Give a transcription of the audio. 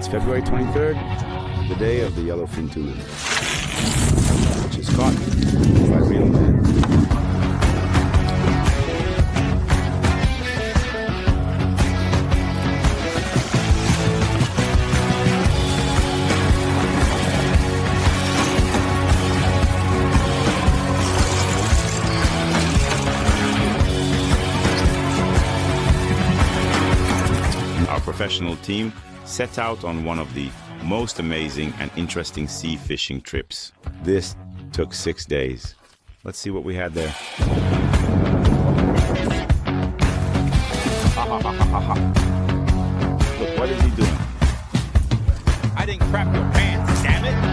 It's February 23rd, the day of the yellowfin tuna, which is caught by real men. Our professional team set out on one of the most amazing and interesting sea fishing trips. This took 6 days. Let's see what we had there. Look, what is he doing? I didn't crap your pants, damn it!